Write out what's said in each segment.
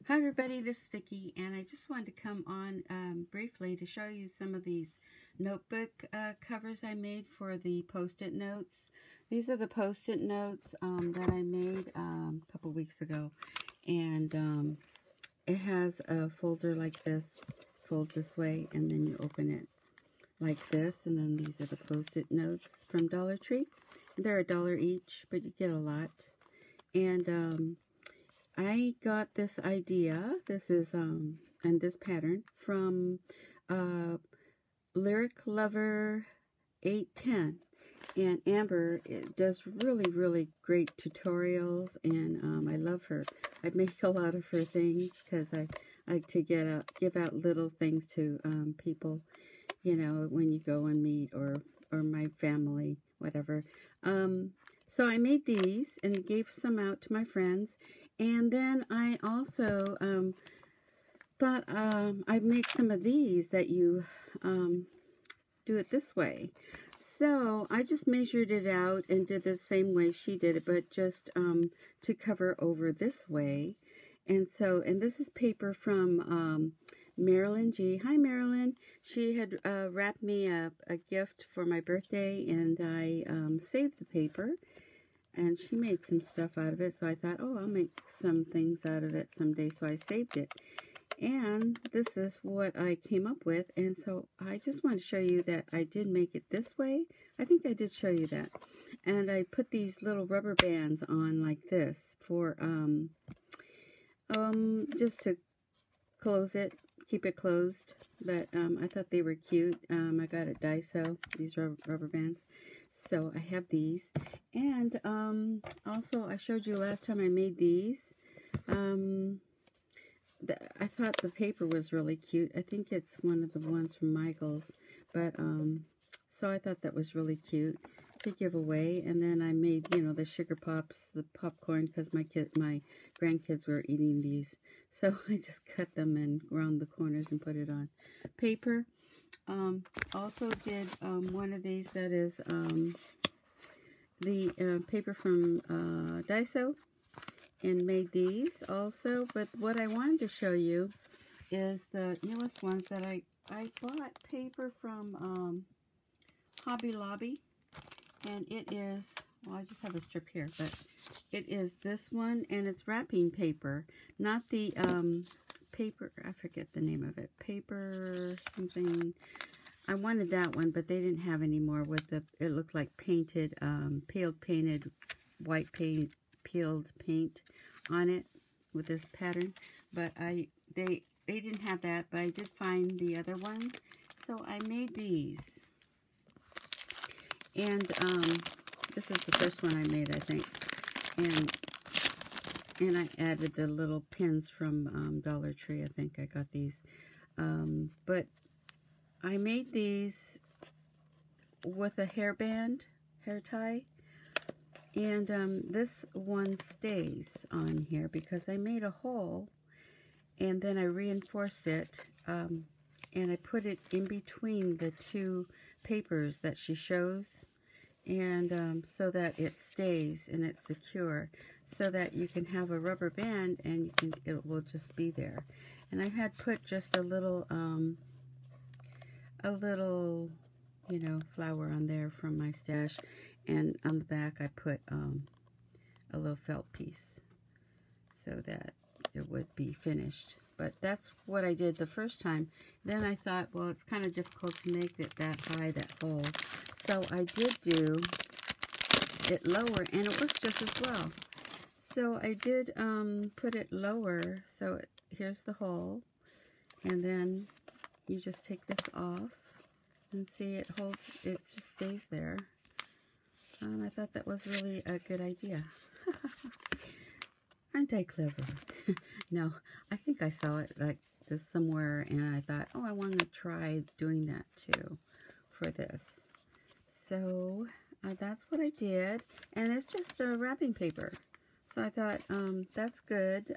Hi everybody, this is Vicki, and I just wanted to come on briefly to show you some of these notebook covers I made for the post-it notes. These are the post-it notes that I made a couple weeks ago, and it has a folder like this, folds this way, and then you open it like this, and then these are the post-it notes from Dollar Tree. They're $1 each, but you get a lot. And I got this idea, this is, and this pattern from Lyric Lover 810. And Amber does really great tutorials, and I love her. I make a lot of her things because I like to give out little things to people, you know, when you go and meet, or my family, whatever. So I made these and gave some out to my friends. And then I also thought I'd make some of these that you do it this way. So I just measured it out and did the same way she did it, but just to cover over this way. And this is paper from Marilyn G. Hi, Marilyn. She had wrapped me a gift for my birthday, and I saved the paper. And she made some stuff out of it, so I thought, oh, I'll make some things out of it someday, so I saved it. And this is what I came up with, and so I just want to show you that I did make it this way. I think I did show you that. And I put these little rubber bands on like this for, just to close it, keep it closed. But I thought they were cute. I got at Daiso, these rubber bands. So I have these, and also I showed you last time I made these. I thought the paper was really cute. I think it's one of the ones from Michaels, but so I thought that was really cute to give away. And then I made, you know, the sugar pops, the popcorn, because my grandkids were eating these. So I just cut them and round the corners and put it on paper. Also did one of these that is the paper from Daiso, and made these also. But what I wanted to show you is the newest ones that I bought paper from Hobby Lobby, and it is, well, I just have a strip here, but it is this one, and it's wrapping paper, not the paper, I forget the name of it, paper something. I wanted that one, but they didn't have any more with the, it looked like painted, painted white paint, peeled paint on it with this pattern. But they didn't have that, but I did find the other one, so I made these. And this is the first one I made, I think. And I added the little pins from Dollar Tree. I think I got these. But I made these with a hairband, hair tie. And this one stays on here because I made a hole, and then I reinforced it, and I put it in between the two papers that she shows, and so that it stays and it's secure, so that you can have a rubber band and it will just be there. And I had put just a little you know, flower on there from my stash, and on the back I put a little felt piece so that it would be finished. But that's what I did the first time. Then I thought, well, it's kind of difficult to make it that high, that hole. So I did do it lower, and it works just as well. So I did put it lower. So here's the hole, and then you just take this off, and see, it holds, it just stays there. And I thought that was really a good idea. Aren't I clever? No, I think I saw it like this somewhere, and I thought, oh, I want to try doing that too for this. So that's what I did, and it's just wrapping paper. So I thought, that's good.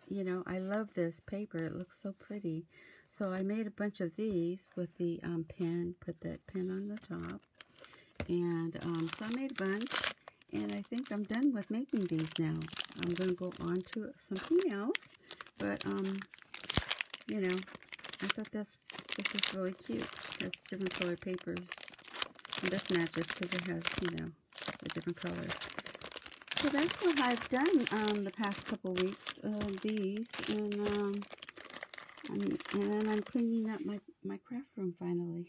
You know, I love this paper. It looks so pretty. So I made a bunch of these with the pin, put that pin on the top. And so I made a bunch, and I think I'm done with making these now. I'm going to go on to something else. But, you know, I thought this was really cute. It has different colored papers. And this matches because it has, you know, the different colors. So that's what I've done the past couple weeks of these. And then I'm cleaning up my craft room finally.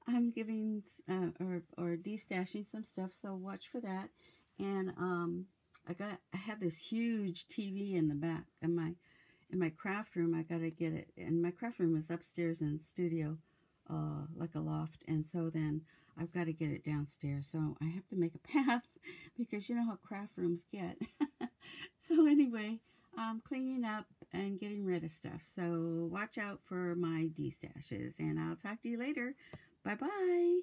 I'm giving or destashing some stuff, so watch for that. And I had this huge TV in the back in my craft room. I gotta get it, and my craft room is upstairs in the studio, like a loft, and so then I've got to get it downstairs. So I have to make a path because you know how craft rooms get. So anyway, I'm cleaning up and getting rid of stuff. So watch out for my destashes, and I'll talk to you later. Bye-bye.